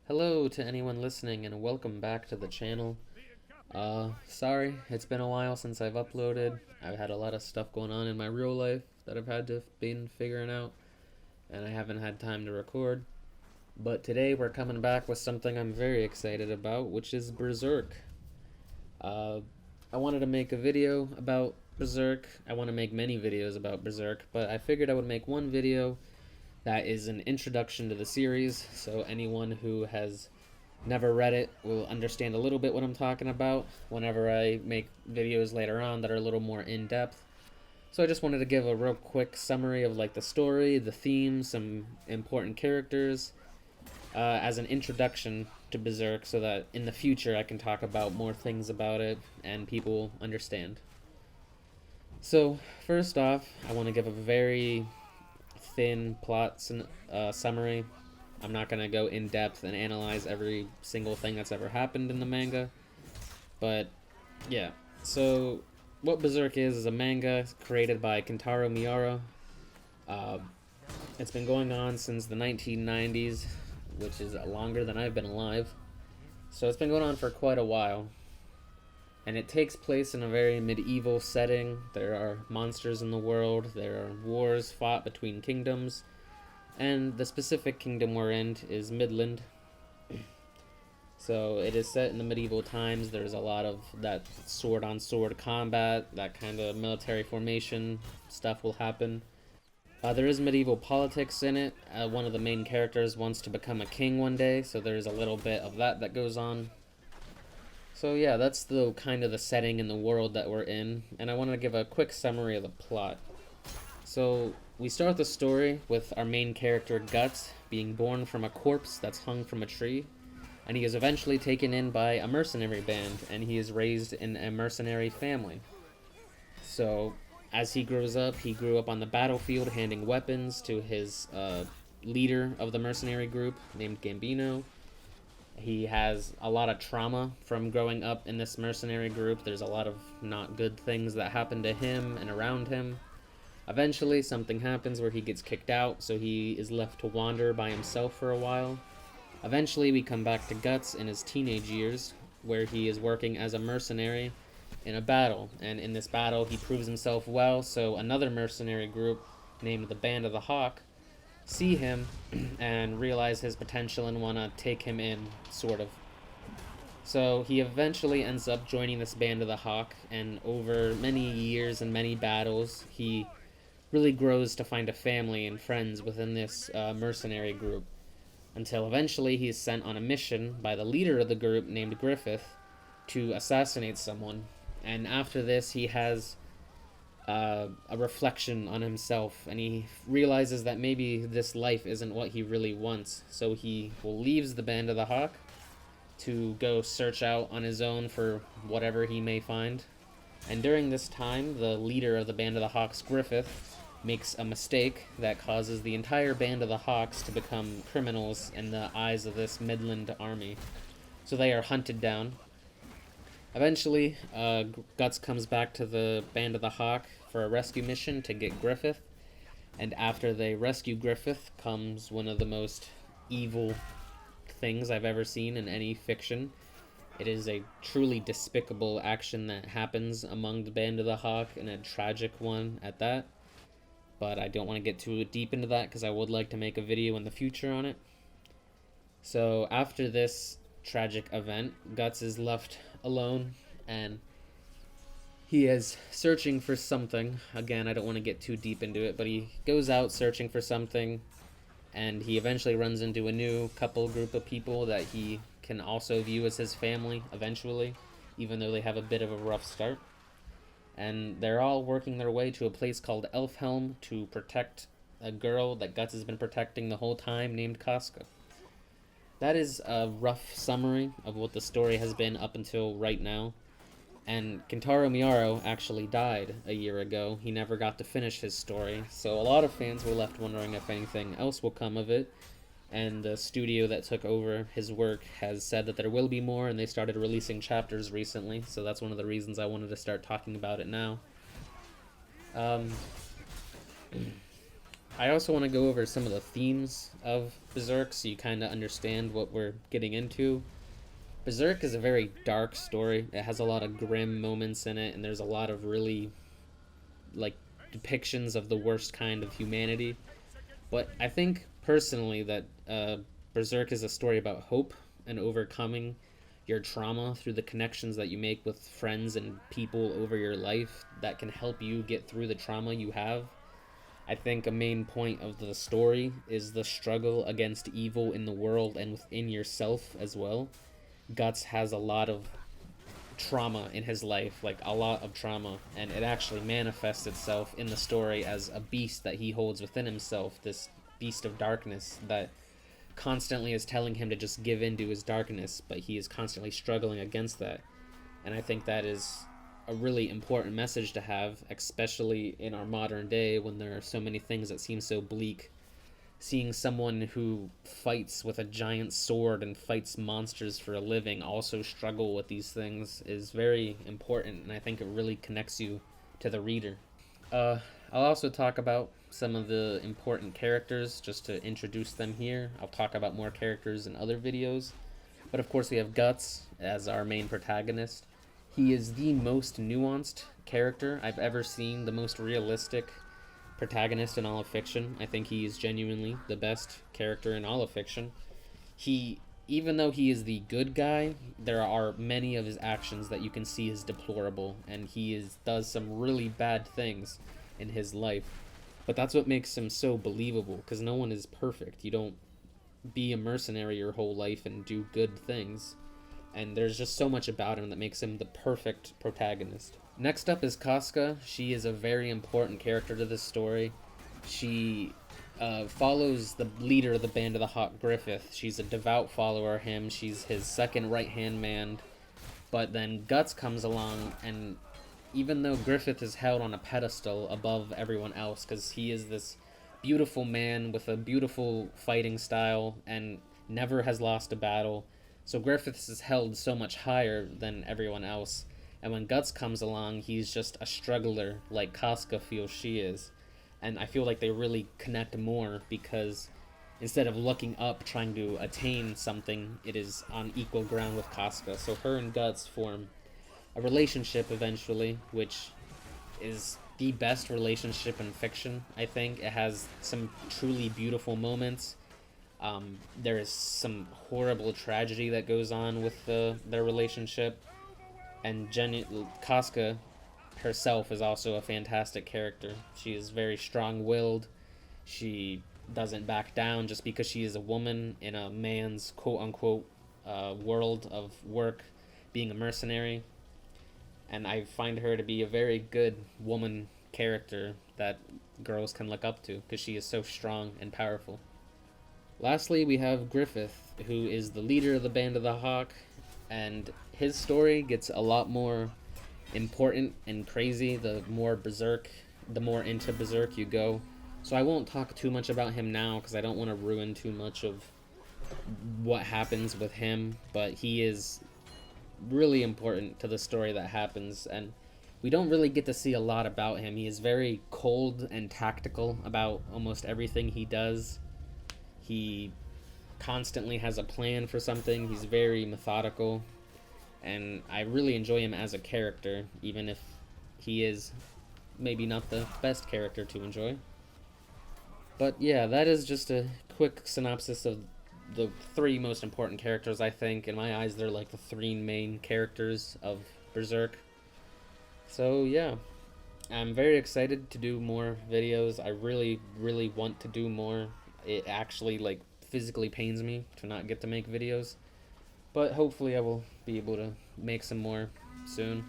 Hello to anyone listening and welcome back to the channel. Sorry, it's been a while since I've uploaded. I've had a lot of stuff going on in my real life that I've had to been figuring out, and I haven't had time to record. But today we're coming back with something I'm very excited about, which is Berserk. Uh, I wanted to make a video about Berserk. I want to make many videos about Berserk, but I figured I would make one video that is an introduction to the series, so anyone who has never read it will understand a little bit what I'm talking about whenever I make videos later on that are a little more in-depth. So I just wanted to give a real quick summary of like the story, the themes, some important characters, as an introduction to Berserk so that in the future I can talk about more things about it and people understand. So first off, I want to give a very thin plot summary. I'm not going to go in depth and analyze every single thing that's ever happened in the manga. But yeah, so what Berserk is a manga created by Kentaro Miura. Uh, it's been going on since the 1990s, which is longer than I've been alive. So it's been going on for quite a while. And it takes place in a very medieval setting. There are monsters in the world, there are wars fought between kingdoms, and the specific kingdom we're in is Midland. So it is set in the medieval times. There's a lot of that sword on sword combat, that kind of military formation stuff will happen. There is medieval politics in it. One of the main characters wants to become a king one day, so there's a little bit of that goes on. So yeah, that's the kind of the setting in the world that we're in, and I want to give a quick summary of the plot. So we start the story with our main character Guts being born from a corpse that's hung from a tree, and he is eventually taken in by a mercenary band, and he is raised in a mercenary family. So as he grows up, he grew up on the battlefield handing weapons to his leader of the mercenary group named Gambino. He has a lot of trauma from growing up in this mercenary group. There's a lot of not good things that happen to him and around him. Eventually, something happens where he gets kicked out, so he is left to wander by himself for a while. Eventually, we come back to Guts in his teenage years, where he is working as a mercenary in a battle. And in this battle, he proves himself well, so another mercenary group named the Band of the Hawk see him and realize his potential and want to take him in, sort of. So he eventually ends up joining this Band of the Hawk, and over many years and many battles, he really grows to find a family and friends within this mercenary group, until eventually he is sent on a mission by the leader of the group named Griffith to assassinate someone. And after this, he has a reflection on himself, and he realizes that maybe this life isn't what he really wants. So he leaves the Band of the Hawk to go search out on his own for whatever he may find. And during this time, the leader of the Band of the Hawks, Griffith, makes a mistake that causes the entire Band of the Hawks to become criminals in the eyes of this Midland army. So they are hunted down. Eventually, Guts comes back to the Band of the Hawk for a rescue mission to get Griffith. And after they rescue Griffith comes one of the most evil things I've ever seen in any fiction. It is a truly despicable action that happens among the Band of the Hawk, and a tragic one at that. But I don't want to get too deep into that because I would like to make a video in the future on it. So after this tragic event, Guts is left alone, and he is searching for something. Again, I don't want to get too deep into it, but he goes out searching for something, and he eventually runs into a new group of people that he can also view as his family eventually, even though they have a bit of a rough start. And they're all working their way to a place called Elfhelm to protect a girl that Guts has been protecting the whole time named Casca. That is a rough summary of what the story has been up until right now. And Kentaro Miura actually died a year ago. He never got to finish his story, so a lot of fans were left wondering if anything else will come of it. And the studio that took over his work has said that there will be more, and they started releasing chapters recently, so that's one of the reasons I wanted to start talking about it now. I also want to go over some of the themes of Berserk so you kind of understand what we're getting into. Berserk is a very dark story. It has a lot of grim moments in it, and there's a lot of really, like, depictions of the worst kind of humanity. But I think personally that Berserk is a story about hope and overcoming your trauma through the connections that you make with friends and people over your life that can help you get through the trauma you have. I think a main point of the story is the struggle against evil in the world and within yourself as well. Guts has a lot of trauma in his life, like a lot of trauma, and it actually manifests itself in the story as a beast that he holds within himself, this beast of darkness that constantly is telling him to just give in to his darkness, but he is constantly struggling against that. And I think that is a really important message to have, especially in our modern day when there are so many things that seem so bleak. Seeing someone who fights with a giant sword and fights monsters for a living also struggle with these things is very important, and I think it really connects you to the reader. Uh, I'll also talk about some of the important characters just to introduce them here. I'll talk about more characters in other videos. But of course, we have Guts as our main protagonist. He is the most nuanced character I've ever seen, the most realistic protagonist in all of fiction. I think he is genuinely the best character in all of fiction. He, even though he is the good guy, there are many of his actions that you can see as deplorable, and does some really bad things in his life. But that's what makes him so believable, because no one is perfect. You don't be a mercenary your whole life and do good things. And there's just so much about him that makes him the perfect protagonist. Next up is Casca. She is a very important character to this story. She follows the leader of the Band of the Hawk, Griffith. She's a devout follower of him. She's his second right-hand man. But then Guts comes along, and even though Griffith is held on a pedestal above everyone else, because he is this beautiful man with a beautiful fighting style and never has lost a battle, so Griffiths is held so much higher than everyone else. And when Guts comes along, he's just a struggler like Casca feels she is. And I feel like they really connect more because instead of looking up trying to attain something, it is on equal ground with Casca. So her and Guts form a relationship eventually, which is the best relationship in fiction, I think. It has some truly beautiful moments. There is some horrible tragedy that goes on with their relationship, and Casca herself is also a fantastic character. She is very strong-willed. She doesn't back down just because she is a woman in a man's quote-unquote world of work, being a mercenary. And I find her to be a very good woman character that girls can look up to because she is so strong and powerful. Lastly, we have Griffith, who is the leader of the Band of the Hawk, and his story gets a lot more important and crazy the more into Berserk you go. So I won't talk too much about him now because I don't want to ruin too much of what happens with him, but he is really important to the story that happens, and we don't really get to see a lot about him. He is very cold and tactical about almost everything he does. He constantly has a plan for something. He's very methodical, and I really enjoy him as a character, even if he is maybe not the best character to enjoy. But yeah, that is just a quick synopsis of the three most important characters. I think in my eyes they're like the three main characters of Berserk. So yeah, I'm very excited to do more videos. I really want to do more. It actually like physically pains me to not get to make videos, but hopefully I will be able to make some more soon.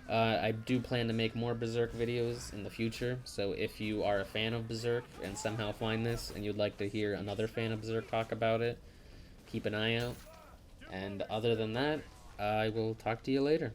I do plan to make more Berserk videos in the future, so if you are a fan of Berserk and somehow find this and you'd like to hear another fan of Berserk talk about it, keep an eye out. And other than that, I will talk to you later.